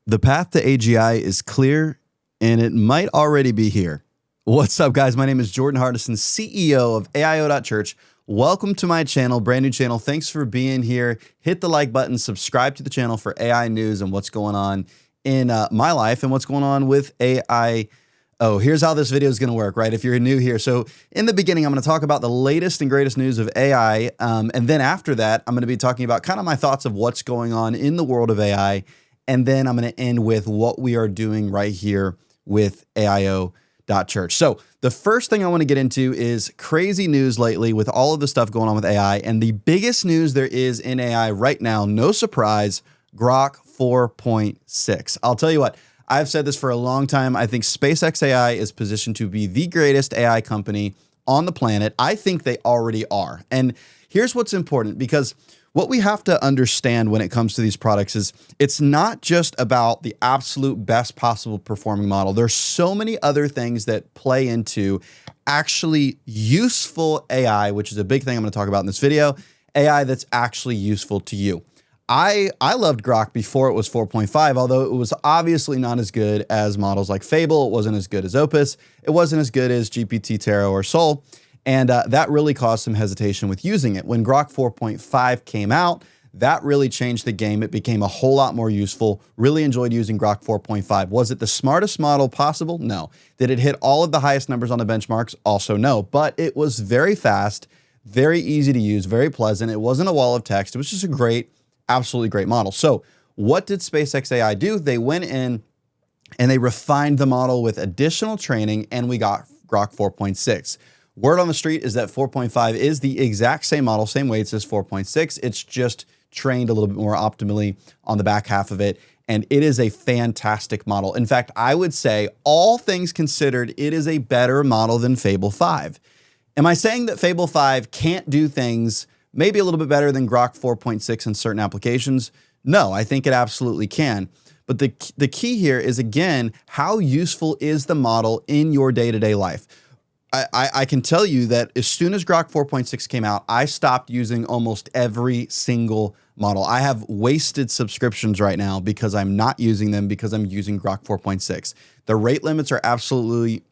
The path to AGI is clear, and it might already be here. What's up, guys? My name is Jordan Hardison, CEO of AIO.Church. Welcome to my channel, brand new channel. Thanks for being here. Hit the like button, subscribe to the channel for AI news and what's going on in my life and what's going on with AI. Oh, here's how this video is going to work, right? If you're new here. So in the beginning, I'm going to talk about the latest and greatest news of AI. And then after that, I'm going to be talking about kind of my thoughts of what's going on in the world of AI. And then I'm going to end with what we are doing right here with AIO.Church. So the first thing I want to get into is crazy news lately with all of the stuff going on with AI. And the biggest news there is in AI right now, no surprise, Grok 4.6. I'll tell you what, I've said this for a long time. I think SpaceX AI is positioned to be the greatest AI company on the planet. I think they already are. And here's what's important, because what we have to understand when it comes to these products is it's not just about the absolute best possible performing model. There's so many other things that play into actually useful AI, which is a big thing I'm going to talk about in this video, AI that's actually useful to you. I loved Grok before it was 4.5, although it was obviously not as good as models like Fable. It wasn't as good as Opus. It wasn't as good as GPT, Terra, or Sol. And that really caused some hesitation with using it. When Grok 4.5 came out, that really changed the game. It became a whole lot more useful. Really enjoyed using Grok 4.5. Was it the smartest model possible? No. Did it hit all of the highest numbers on the benchmarks? Also no. But it was very fast, very easy to use, very pleasant. It wasn't a wall of text. It was just a great, absolutely great model. So what did SpaceX AI do? They went in and they refined the model with additional training, and we got Grok 4.6. Word on the street is that 4.5 is the exact same model, same weights as 4.6. It's just trained a little bit more optimally on the back half of it. And it is a fantastic model. In fact, I would say, all things considered, it is a better model than Fable 5. Am I saying that Fable 5 can't do things maybe a little bit better than Grok 4.6 in certain applications? No, I think it absolutely can. But the key here is, again, how useful is the model in your day-to-day life? I can tell you that as soon as Grok 4.6 came out, I stopped using almost every single model. I have wasted subscriptions right now because I'm not using them because I'm using Grok 4.6. The rate limits are absolutely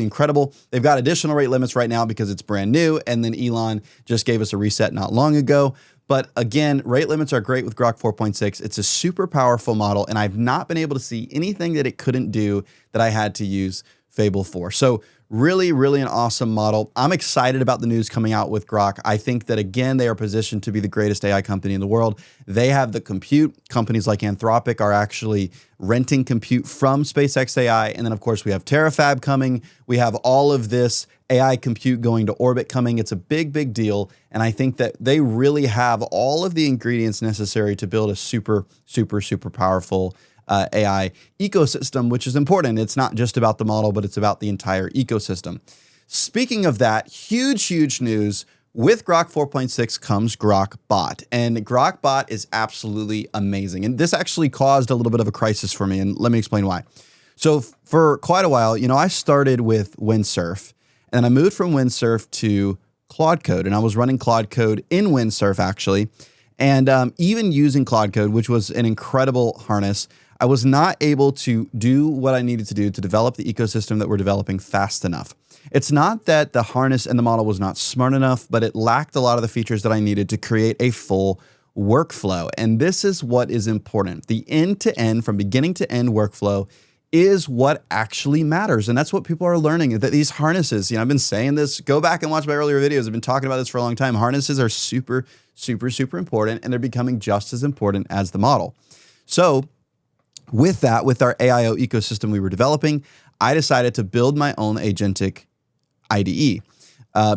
incredible. They've got additional rate limits right now because it's brand new, and then Elon just gave us a reset not long ago. But again, rate limits are great with Grok 4.6. It's a super powerful model, and I've not been able to see anything that it couldn't do that I had to use Fable 4. So really, really an awesome model. I'm excited about the news coming out with Grok. I think that, again, they are positioned to be the greatest AI company in the world. They have the compute. Companies like Anthropic are actually renting compute from SpaceX AI. And then, of course, we have Terafab coming. We have all of this AI compute going to orbit coming. It's a big, big deal. And I think that they really have all of the ingredients necessary to build a super, super, super powerful AI ecosystem, which is important. It's not just about the model, but it's about the entire ecosystem. Speaking of that, huge news. With Grok 4.6 comes Grokbot, and Grokbot is absolutely amazing. And this actually caused a little bit of a crisis for me, and let me explain why. So for quite a while, I started with Windsurf, and I moved from Windsurf to Claude Code, and I was running Claude Code in Windsurf, actually. And even using Claude Code, which was an incredible harness, I was not able to do what I needed to do to develop the ecosystem that we're developing fast enough. It's not that the harness and the model was not smart enough, but it lacked a lot of the features that I needed to create a full workflow. And this is what is important. The end-to-end, from beginning to end workflow is what actually matters. And that's what people are learning, that these harnesses, I've been saying this, go back and watch my earlier videos. I've been talking about this for a long time. Harnesses are super, super, super important, and they're becoming just as important as the model. So with that, with our AIO ecosystem we were developing, I decided to build my own agentic IDE.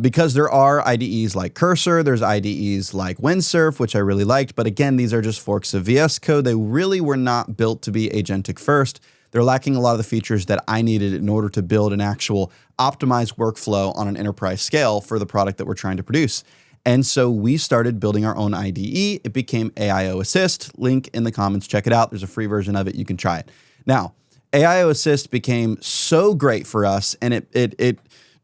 Because there are IDEs like Cursor, there's IDEs like Windsurf, which I really liked. But again, these are just forks of VS Code. They really were not built to be agentic first. They're lacking a lot of the features that I needed in order to build an actual optimized workflow on an enterprise scale for the product that we're trying to produce. And so we started building our own IDE. It became AIO Assist. Link in the comments. Check it out. There's a free version of it. You can try it. Now, AIO Assist became so great for us, and it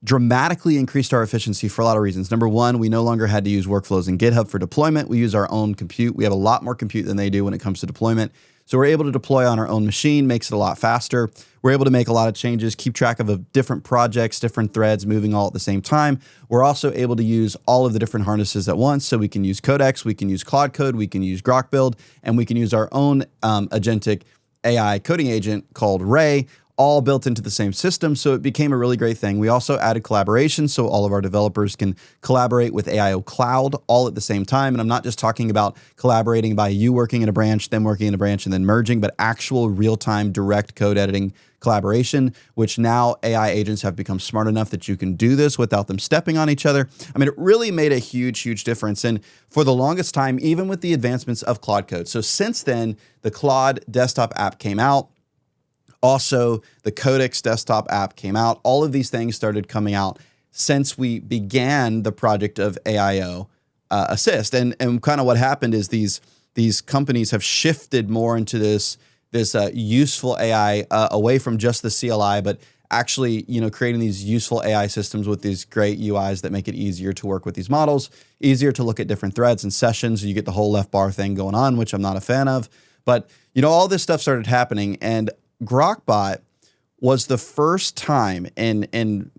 dramatically increased our efficiency for a lot of reasons. Number one, we no longer had to use workflows in GitHub for deployment. We use our own compute. We have a lot more compute than they do when it comes to deployment. So we're able to deploy on our own machine, makes it a lot faster. We're able to make a lot of changes, keep track of different projects, different threads moving all at the same time. We're also able to use all of the different harnesses at once. So we can use Codex, we can use Claude Code, we can use Grok Build, and we can use our own agentic AI coding agent called Ray, all built into the same system. So it became a really great thing. We also added collaboration so all of our developers can collaborate with AIO Cloud all at the same time. And I'm not just talking about collaborating by you working in a branch, them working in a branch, and then merging, but actual real-time direct code editing collaboration, which now AI agents have become smart enough that you can do this without them stepping on each other. I mean, it really made a huge, huge difference. And for the longest time, even with the advancements of Claude Code. So since then, the Claude desktop app came out. Also, the Codex desktop app came out. All of these things started coming out since we began the project of AIO Assist. And kind of what happened is these companies have shifted more into this useful AI away from just the CLI, but actually, creating these useful AI systems with these great UIs that make it easier to work with these models, easier to look at different threads and sessions. You get the whole left bar thing going on, which I'm not a fan of. But, all this stuff started happening, and Grokbot was the first time in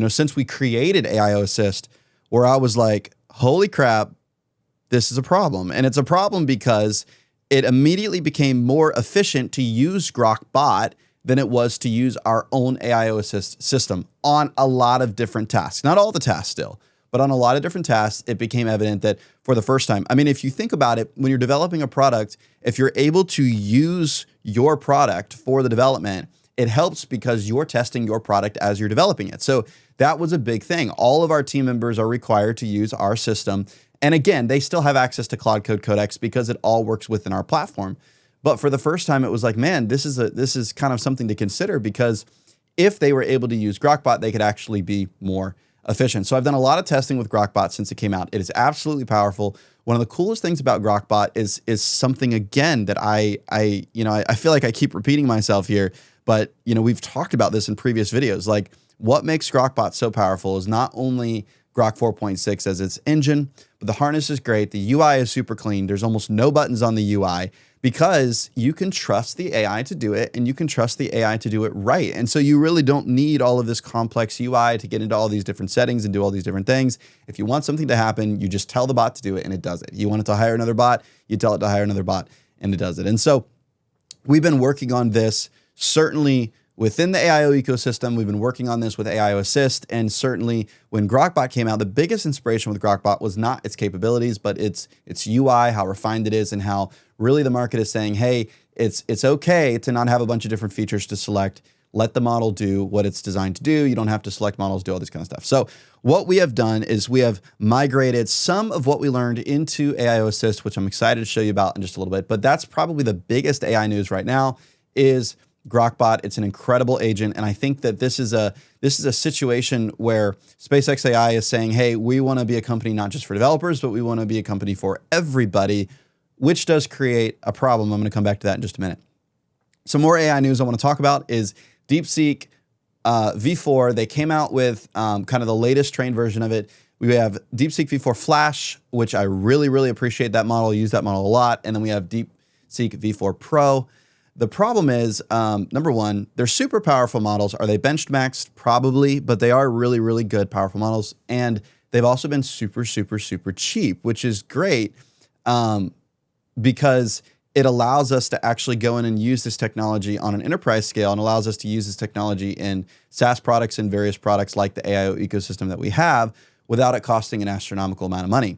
since we created AIO Assist where I was like, holy crap, this is a problem. And it's a problem because it immediately became more efficient to use Grokbot than it was to use our own AIO Assist system on a lot of different tasks. Not all the tasks still, but on a lot of different tasks, it became evident that for the first time, I mean, if you think about it, when you're developing a product, if you're able to use your product for the development, it helps because you're testing your product as you're developing it. So that was a big thing. All of our team members are required to use our system. And again, they still have access to Claude Code Codex because it all works within our platform. But for the first time, it was like, man, this is kind of something to consider, because if they were able to use Grokbot, they could actually be more efficient. So I've done a lot of testing with Grokbot since it came out. It is absolutely powerful. One of the coolest things about Grokbot is something, again, that I feel like I keep repeating myself here, but we've talked about this in previous videos. Like, what makes Grokbot so powerful is not only Grok 4.6 as its engine, but the harness is great. The UI is super clean. There's almost no buttons on the UI, because you can trust the AI to do it, and you can trust the AI to do it right. And so you really don't need all of this complex UI to get into all these different settings and do all these different things. If you want something to happen, you just tell the bot to do it and it does it. You want it to hire another bot, you tell it to hire another bot and it does it. And so we've been working on this certainly within the AIO ecosystem. We've been working on this with AIO Assist, and certainly when Grokbot came out, the biggest inspiration with Grokbot was not its capabilities, but its UI, how refined it is, and how really the market is saying, hey, it's okay to not have a bunch of different features to select. Let the model do what it's designed to do. You don't have to select models, do all this kind of stuff. So what we have done is we have migrated some of what we learned into AIO Assist, which I'm excited to show you about in just a little bit. But that's probably the biggest AI news right now is Grokbot. It's an incredible agent, and I think that this is a situation where SpaceX AI is saying, hey, we want to be a company not just for developers, but we want to be a company for everybody, which does create a problem. I'm going to come back to that in just a minute. Some more AI news I want to talk about is DeepSeek V4. They came out with kind of the latest trained version of it. We have DeepSeek V4 Flash, which I really, really appreciate that model. I use that model a lot. And then we have DeepSeek V4 Pro. The problem is, number one, they're super powerful models. Are they benchmarked? Probably, but they are really, really good, powerful models. And they've also been super, super, super cheap, which is great because it allows us to actually go in and use this technology on an enterprise scale, and allows us to use this technology in SaaS products and various products like the AIO ecosystem that we have without it costing an astronomical amount of money.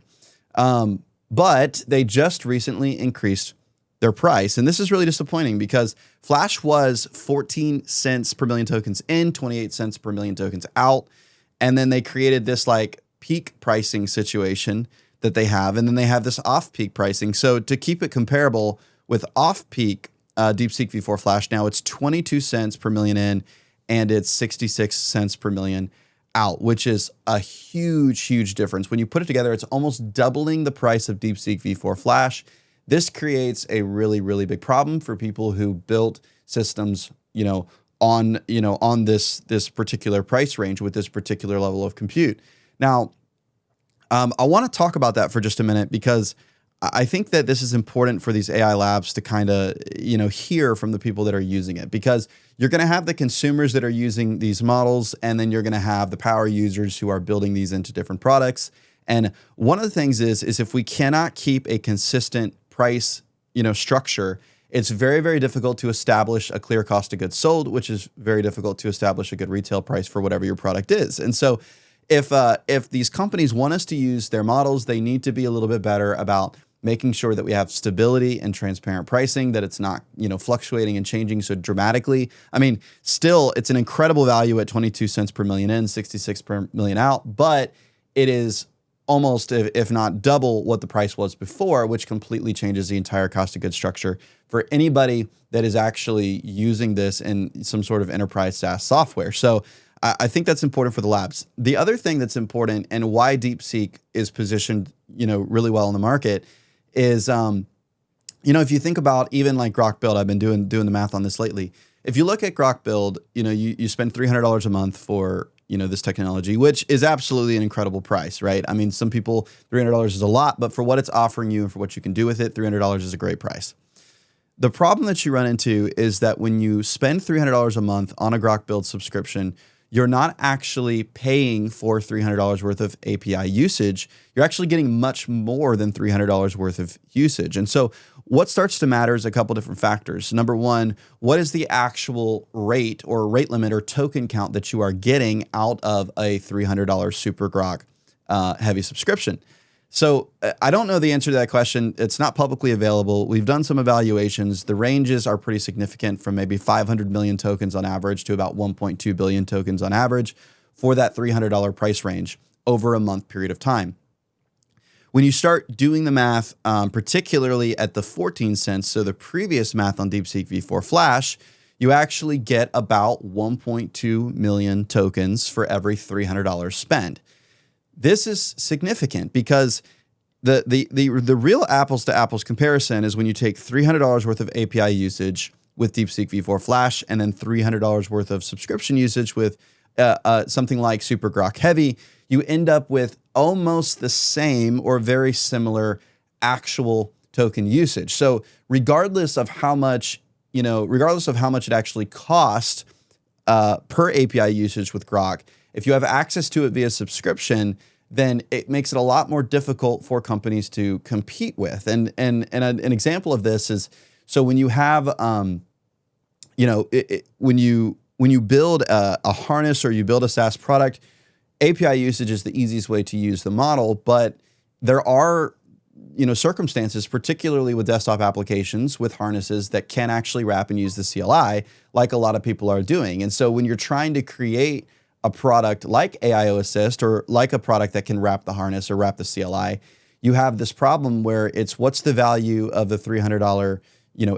But they just recently increased their price. And this is really disappointing because Flash was 14 cents per million tokens in, 28 cents per million tokens out. And then they created this like peak pricing situation that they have. And then they have this off-peak pricing. So to keep it comparable with off-peak DeepSeek V4 Flash, now it's 22 cents per million in, and it's 66 cents per million out, which is a huge, huge difference. When you put it together, it's almost doubling the price of DeepSeek V4 Flash. This creates a really, really big problem for people who built systems, on, on this particular price range with this particular level of compute. Now, I want to talk about that for just a minute, because I think that this is important for these AI labs to kind of, hear from the people that are using it, because you're going to have the consumers that are using these models, and then you're going to have the power users who are building these into different products. And one of the things is if we cannot keep a consistent price, structure, it's very, very difficult to establish a clear cost of goods sold, which is very difficult to establish a good retail price for whatever your product is. And so if these companies want us to use their models, they need to be a little bit better about making sure that we have stability and transparent pricing, that it's not, fluctuating and changing so dramatically. I mean, still, it's an incredible value at 22 cents per million in, 66 per million out, but it is almost, if not double what the price was before, which completely changes the entire cost of goods structure for anybody that is actually using this in some sort of enterprise SaaS software. So I think that's important for the labs. The other thing that's important, and why DeepSeek is positioned, really well in the market, is, if you think about even like Grok Build, I've been doing the math on this lately. If you look at Grok Build, you spend $300 a month for, this technology, which is absolutely an incredible price, right? I mean, some people, $300 is a lot, but for what it's offering you and for what you can do with it, $300 is a great price. The problem that you run into is that when you spend $300 a month on a Grok Build subscription, you're not actually paying for $300 worth of API usage. You're actually getting much more than $300 worth of usage. And so what starts to matter is a couple different factors. Number one, what is the actual rate or rate limit or token count that you are getting out of a $300 Super Grok heavy subscription? So I don't know the answer to that question. It's not publicly available. We've done some evaluations. The ranges are pretty significant, from maybe 500 million tokens on average to about 1.2 billion tokens on average for that $300 price range over a month period of time. When you start doing the math, particularly at the 14 cents, so the previous math on DeepSeek V4 Flash, you actually get about 1.2 million tokens for every $300 spent. This is significant, because the real apples to apples comparison is when you take $300 worth of API usage with DeepSeek V4 Flash, and then $300 worth of subscription usage with something like Super Grok Heavy, you end up with almost the same or very similar actual token usage. So regardless of how much it actually costs per API usage with Grok, if you have access to it via subscription, then it makes it a lot more difficult for companies to compete with. And an example of this is, so when you have, when you build a harness or you build a SaaS product, API usage is the easiest way to use the model, but there are circumstances, particularly with desktop applications with harnesses, that can actually wrap and use the CLI, like a lot of people are doing. And so when you're trying to create a product like AIO Assist, or like a product that can wrap the harness or wrap the CLI, you have this problem where it's, what's the value of the $300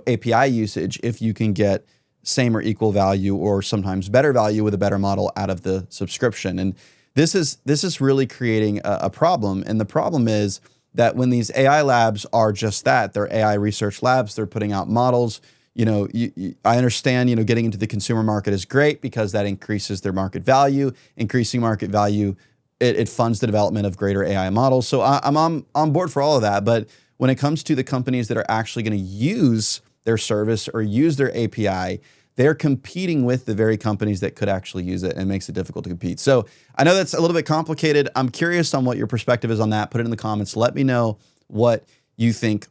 API usage if you can get same or equal value, or sometimes better value with a better model out of the subscription. And this is really creating a problem. And the problem is that when these AI labs are just that, they're AI research labs, they're putting out models. I understand, getting into the consumer market is great, because that increases their market value. Increasing market value, it funds the development of greater AI models. So I'm on board for all of that. But when it comes to the companies that are actually going to use their service or use their API, they're competing with the very companies that could actually use it, and it makes it difficult to compete. So I know that's a little bit complicated. I'm curious on what your perspective is on that. Put it in the comments. Let me know what you think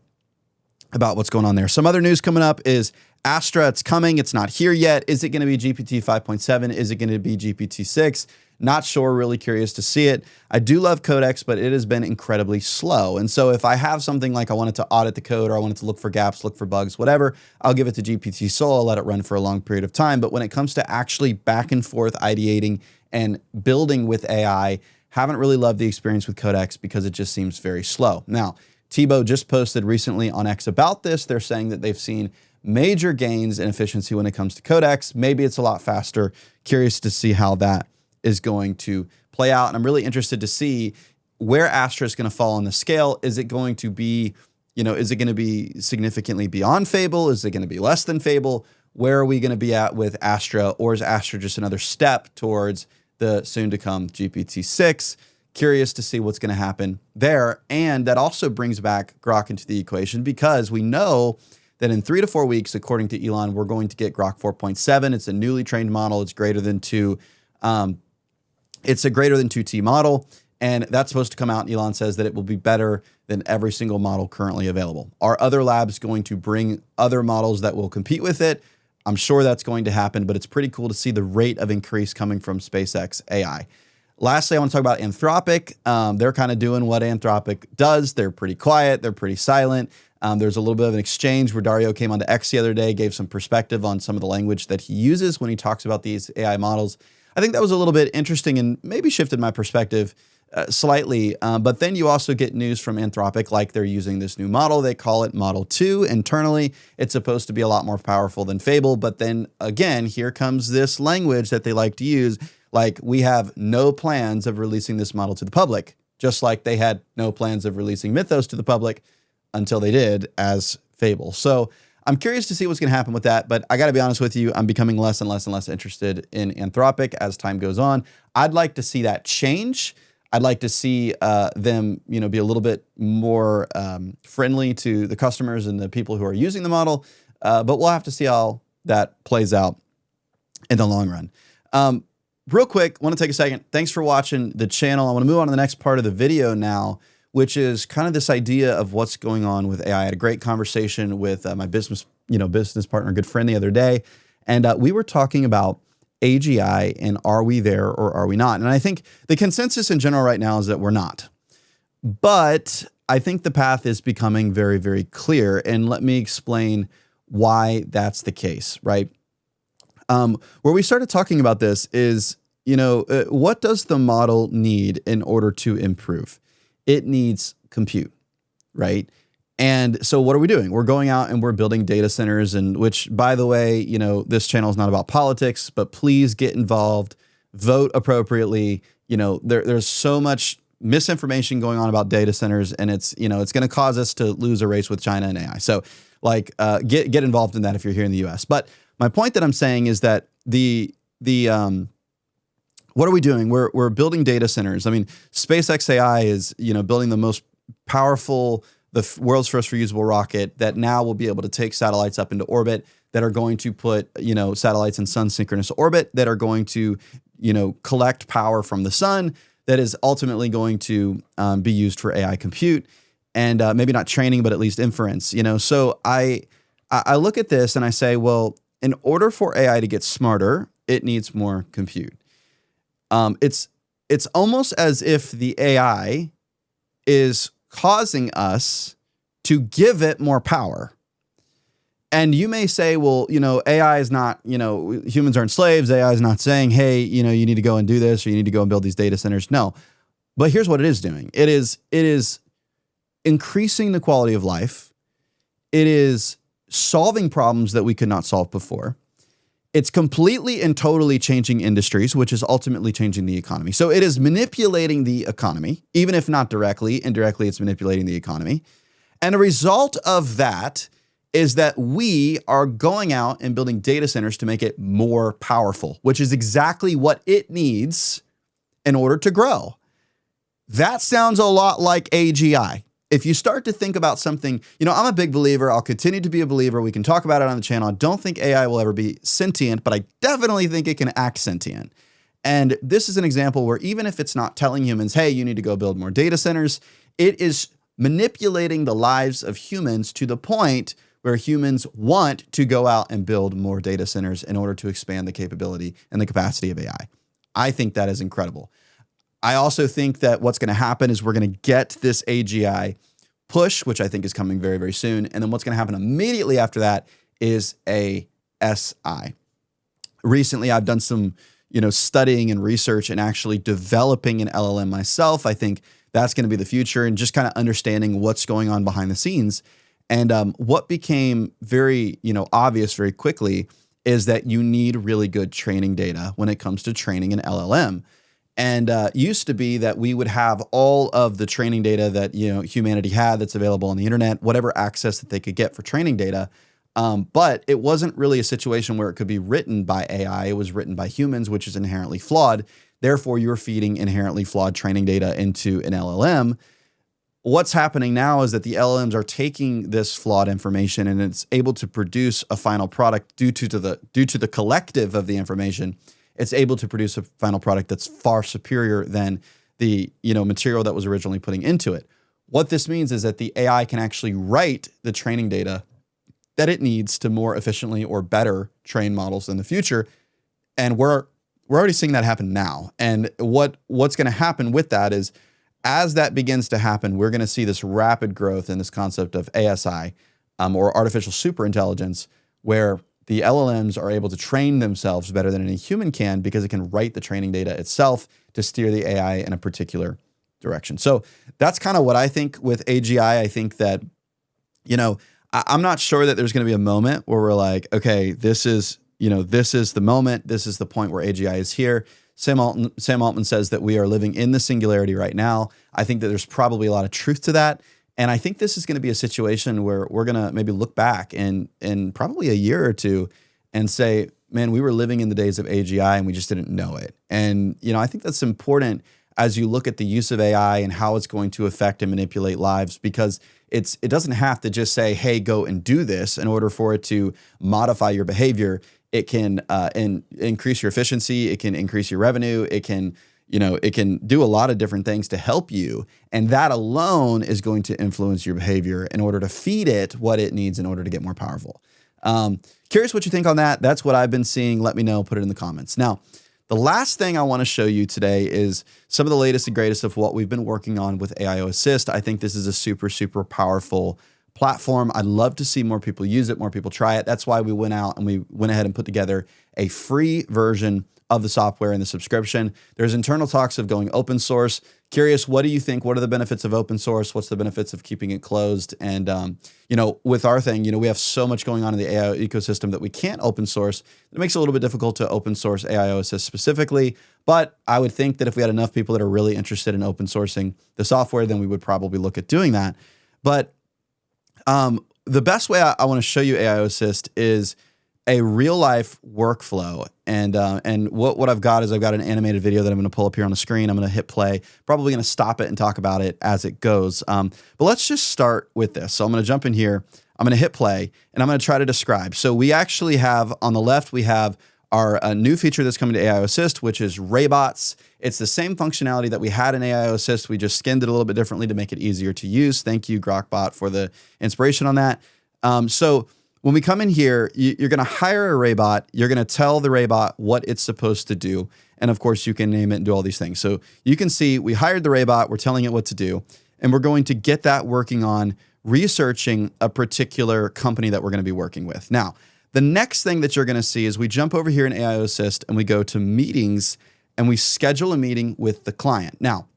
about what's going on there. Some other news coming up is Astra. It's coming. It's not here yet. Is it going to be GPT 5.7? Is it going to be GPT 6? Not sure. Really curious to see it. I do love Codex, but it has been incredibly slow. And so if I have something like I wanted to audit the code, or I wanted to look for gaps, look for bugs, whatever, I'll give it to GPT Soul. I'll let it run for a long period of time. But when it comes to actually back and forth ideating and building with AI, haven't really loved the experience with Codex, because it just seems very slow. Now, Tebow just posted recently on X about this. They're saying that they've seen major gains in efficiency when it comes to Codex. Maybe it's a lot faster. Curious to see how that is going to play out. And I'm really interested to see where Astra is going to fall on the scale. Is it going to be, is it going to be significantly beyond Fable? Is it going to be less than Fable? where are we going to be at with Astra, or is Astra just another step towards the soon-to-come GPT-6? Curious to see what's going to happen there. And that also brings back Grok into the equation, because we know that in 3 to 4 weeks, according to Elon, we're going to get Grok 4.7. It's a newly trained model. It's greater than 2. It's a greater than 2T model. And that's supposed to come out. Elon says that it will be better than every single model currently available. Are other labs going to bring other models that will compete with it? I'm sure that's going to happen, but it's pretty cool to see the rate of increase coming from SpaceX AI. Lastly, I want to talk about Anthropic. They're kind of doing what Anthropic does. They're pretty quiet. They're pretty silent. There's a little bit of an exchange where Dario came onto X the other day, gave some perspective on some of the language that he uses when he talks about these AI models. I think that was a little bit interesting and maybe shifted my perspective slightly. But then you also get news from Anthropic, like they're using this new model. They call it Model 2 internally. It's supposed to be a lot more powerful than Fable. But then again, here comes this language that they like to use. Like, we have no plans of releasing this model to the public, just like they had no plans of releasing Mythos to the public until they did as Fable. So I'm curious to see what's going to happen with that. But I got to be honest with you, I'm becoming less and less and less interested in Anthropic as time goes on. I'd like to see that change. I'd like to see them, be a little bit more friendly to the customers and the people who are using the model. But we'll have to see how that plays out in the long run. Real quick, want to take a second. Thanks for watching the channel. I want to move on to the next part of the video now, which is kind of this idea of what's going on with AI. I had a great conversation with my business partner, good friend the other day, and we were talking about AGI and are we there or are we not? And I think the consensus in general right now is that we're not. But I think the path is becoming very, very clear. And let me explain why that's the case, right? Where we started talking about this is, what does the model need in order to improve? It needs compute, right? And so what are we doing? We're going out and we're building data centers, and which, by the way, this channel is not about politics, but please get involved, vote appropriately. There's so much misinformation going on about data centers, and it's going to cause us to lose a race with China and AI. So get involved in that if you're here in the US. But my point that I'm saying is that what are we doing? We're building data centers. I mean, SpaceX AI is, building the most powerful, the world's first reusable rocket that now will be able to take satellites up into orbit, that are going to put, satellites in sun synchronous orbit, that are going to, collect power from the sun, that is ultimately going to be used for AI compute, and maybe not training, but at least inference. So I look at this and I say, well, in order for AI to get smarter, it needs more compute. It's almost as if the AI is causing us to give it more power. And you may say, well, AI is not, humans aren't slaves. AI is not saying, hey, you need to go and do this, or you need to go and build these data centers. No, but here's what it is doing. It is increasing the quality of life. It is solving problems that we could not solve before. It's completely and totally changing industries, which is ultimately changing the economy. So it is manipulating the economy, even if not directly. Indirectly, it's manipulating the economy. And a result of that is that we are going out and building data centers to make it more powerful, which is exactly what it needs in order to grow. That sounds a lot like AGI. If you start to think about something, I'm a big believer. I'll continue to be a believer. We can talk about it on the channel. I don't think AI will ever be sentient, but I definitely think it can act sentient. And this is an example where even if it's not telling humans, hey, you need to go build more data centers, it is manipulating the lives of humans to the point where humans want to go out and build more data centers in order to expand the capability and the capacity of AI. I think that is incredible. I also think that what's going to happen is we're going to get this AGI push, which I think is coming very, very soon. And then what's going to happen immediately after that is a SI. Recently, I've done some, studying and research and actually developing an LLM myself. I think that's going to be the future, and just kind of understanding what's going on behind the scenes. And what became very, obvious very quickly is that you need really good training data when it comes to training an LLM. And used to be that we would have all of the training data that humanity had that's available on the internet, whatever access that they could get for training data. But it wasn't really a situation where it could be written by AI. It was written by humans, which is inherently flawed. Therefore, you're feeding inherently flawed training data into an LLM. What's happening now is that the LLMs are taking this flawed information and it's able to produce a final product due to the collective of the information. It's able to produce a final product that's far superior than the material that was originally putting into it. What this means is that the AI can actually write the training data that it needs to more efficiently or better train models in the future. And we're already seeing that happen now. And what's going to happen with that is, as that begins to happen, we're going to see this rapid growth in this concept of ASI, or artificial superintelligence, where the LLMs are able to train themselves better than any human can because it can write the training data itself to steer the AI in a particular direction. So that's kind of what I think with AGI. I think that, I'm not sure that there's going to be a moment where we're like, okay, this is the moment. This is the point where AGI is here. Sam Altman says that we are living in the singularity right now. I think that there's probably a lot of truth to that. And I think this is going to be a situation where we're going to maybe look back in probably a year or two and say, man, we were living in the days of AGI and we just didn't know it. And, I think that's important as you look at the use of AI and how it's going to affect and manipulate lives, because it doesn't have to just say, hey, go and do this in order for it to modify your behavior. It can increase your efficiency. It can increase your revenue. It can do a lot of different things to help you. And that alone is going to influence your behavior in order to feed it what it needs in order to get more powerful. Curious what you think on that. That's what I've been seeing. Let me know. Put it in the comments. Now, the last thing I want to show you today is some of the latest and greatest of what we've been working on with AIO Assist. I think this is a super, super powerful platform. I'd love to see more people use it, more people try it. That's why we went out and we went ahead and put together a free version of the software and the subscription. There's internal talks of going open source. Curious, what do you think? What are the benefits of open source? What's the benefits of keeping it closed? And, with our thing, we have so much going on in the AIO ecosystem that we can't open source. It makes it a little bit difficult to open source AIO Assist specifically. But I would think that if we had enough people that are really interested in open sourcing the software, then we would probably look at doing that. But the best way I want to show you AIO Assist is a real life workflow. And what I've got is I've got an animated video that I'm going to pull up here on the screen. I'm going to hit play, probably going to stop it and talk about it as it goes. But let's just start with this. So I'm going to jump in here. I'm going to hit play and I'm going to try to describe. So we actually have on the left, we have our new feature that's coming to AIO Assist, which is Raybots. It's the same functionality that we had in AIO Assist. We just skinned it a little bit differently to make it easier to use. Thank you, Grokbot, for the inspiration on that. So when we come in here, you're going to hire a Raybot. You're going to tell the Raybot what it's supposed to do. And of course, you can name it and do all these things. So you can see we hired the Raybot. We're telling it what to do. And we're going to get that working on researching a particular company that we're going to be working with. Now, the next thing that you're going to see is we jump over here in AIO Assist and we go to meetings and we schedule a meeting with the client. Now,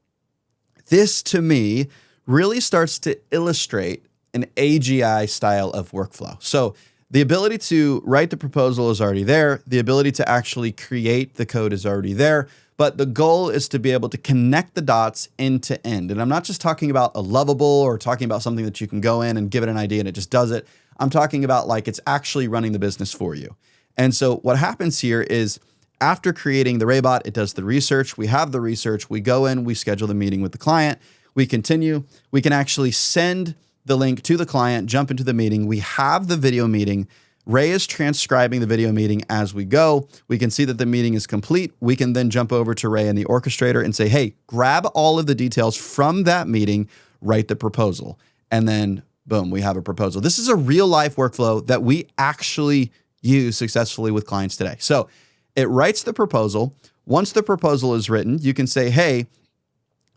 this to me really starts to illustrate an AGI style of workflow. So the ability to write the proposal is already there. The ability to actually create the code is already there. But the goal is to be able to connect the dots end to end. And I'm not just talking about a lovable or talking about something that you can go in and give it an idea and it just does it. I'm talking about like it's actually running the business for you. And so what happens here is after creating the Raybot, it does the research. We have the research. We go in, we schedule the meeting with the client. We continue. We can actually send the link to the client, jump into the meeting. We have the video meeting. Ray is transcribing the video meeting as we go. We can see that the meeting is complete. We can then jump over to Ray and the orchestrator and say, hey, grab all of the details from that meeting, write the proposal. And then boom, we have a proposal. This is a real life workflow that we actually use successfully with clients today. So it writes the proposal. Once the proposal is written, you can say, hey,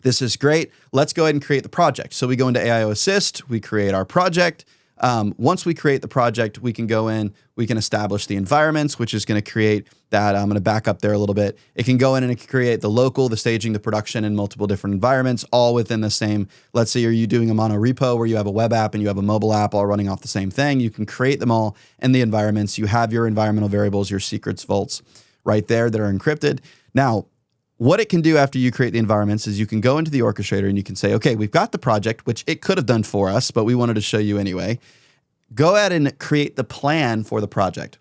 this is great. Let's go ahead and create the project. So we go into AIO Assist, we create our project. Once we create the project, we can go in, we can establish the environments, which is going to create that. I'm going to back up there a little bit. It can go in and it can create the local, the staging, the production in multiple different environments, all within the same. Let's say you're doing a mono repo where you have a web app and you have a mobile app all running off the same thing. You can create them all in the environments. You have your environmental variables, your secrets vaults right there that are encrypted. Now, what it can do after you create the environments is you can go into the orchestrator and you can say, okay, we've got the project, which it could have done for us, but we wanted to show you anyway. go ahead and create the plan for the project.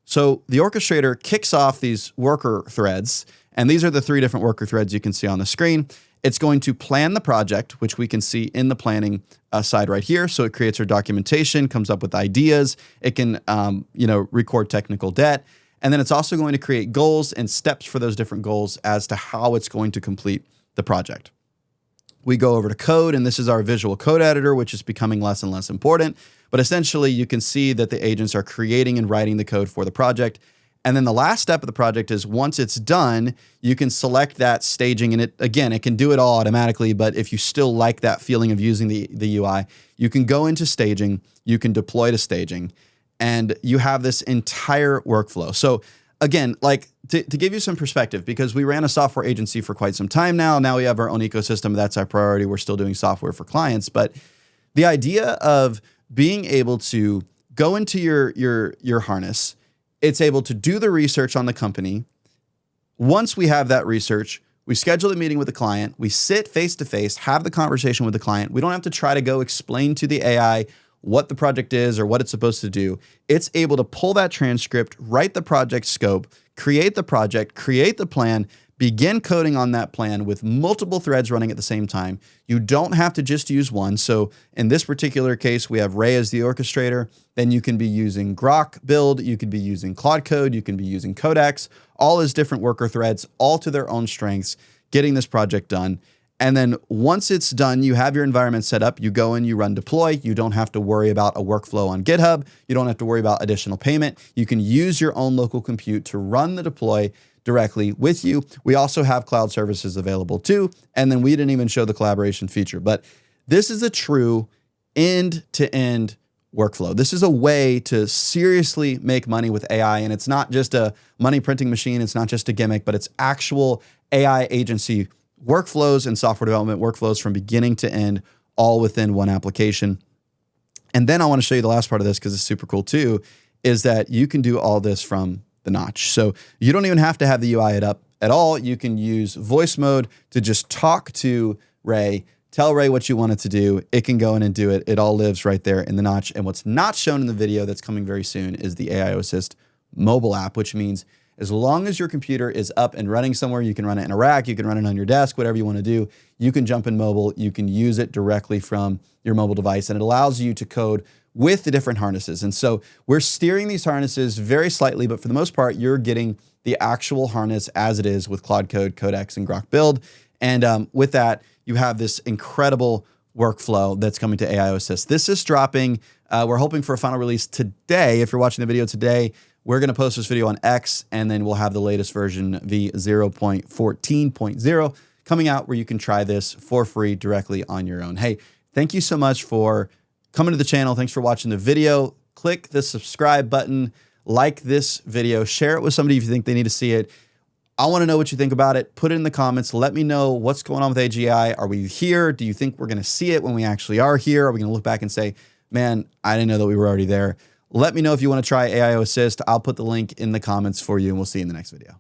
So the orchestrator kicks off these worker threads, and these are the 3 different worker threads you can see on the screen. It's going to plan the project, which we can see in the planning side right here. So it creates our documentation, comes up with ideas. It can, record technical debt. And then it's also going to create goals and steps for those different goals as to how it's going to complete the project. We go over to code, and this is our visual code editor, which is becoming less and less important. But essentially, you can see that the agents are creating and writing the code for the project. And then the last step of the project is once it's done, you can select that staging. And it can do it all automatically. But if you still like that feeling of using the UI, you can go into staging, you can deploy to staging, and you have this entire workflow. So again, like to give you some perspective, because we ran a software agency for quite some time now. Now we have our own ecosystem. That's our priority. We're still doing software for clients. But the idea of being able to go into your harness, it's able to do the research on the company. Once we have that research, we schedule a meeting with the client. We sit face to face, have the conversation with the client. We don't have to try to go explain to the AI what the project is or what it's supposed to do. It's able to pull that transcript, write the project scope, create the project, create the plan, begin coding on that plan with multiple threads running at the same time. You don't have to just use one. So in this particular case, we have Ray as the orchestrator. Then you can be using Grok build. You could be using Claude Code. You can be using Codex, all as different worker threads, all to their own strengths, getting this project done. And then once it's done, you have your environment set up, you go in, you run deploy. You don't have to worry about a workflow on GitHub. You don't have to worry about additional payment. You can use your own local compute to run the deploy directly with you. We also have cloud services available too. And then we didn't even show the collaboration feature, but this is a true end-to-end workflow. This is a way to seriously make money with AI. And it's not just a money printing machine. It's not just a gimmick, but it's actual AI agency workflows and software development workflows from beginning to end, all within one application. And then I want to show you the last part of this because it's super cool too, is that you can do all this from the notch. So you don't even have to have the UI up at all. You can use voice mode to just talk to Ray, tell Ray what you want it to do. It can go in and do it. It all lives right there in the notch. And what's not shown in the video that's coming very soon is the AIO Assist mobile app, which means as long as your computer is up and running somewhere, you can run it in a rack, you can run it on your desk, whatever you want to do, you can jump in mobile, you can use it directly from your mobile device, and it allows you to code with the different harnesses. And so we're steering these harnesses very slightly, but for the most part, you're getting the actual harness as it is with Claude Code, Codex, and Grok Build. And with that, you have this incredible workflow that's coming to AIO Assist. This is dropping. We're hoping for a final release today. If you're watching the video today, we're going to post this video on X, and then we'll have the latest version v0.14.0 coming out where you can try this for free directly on your own. Hey, thank you so much for coming to the channel. Thanks for watching the video. Click the subscribe button, like this video, share it with somebody if you think they need to see it. I want to know what you think about it. Put it in the comments. Let me know what's going on with AGI. Are we here? Do you think we're going to see it when we actually are here? Are we going to look back and say, man, I didn't know that we were already there? Let me know if you want to try AIO Assist. I'll put the link in the comments for you, and we'll see you in the next video.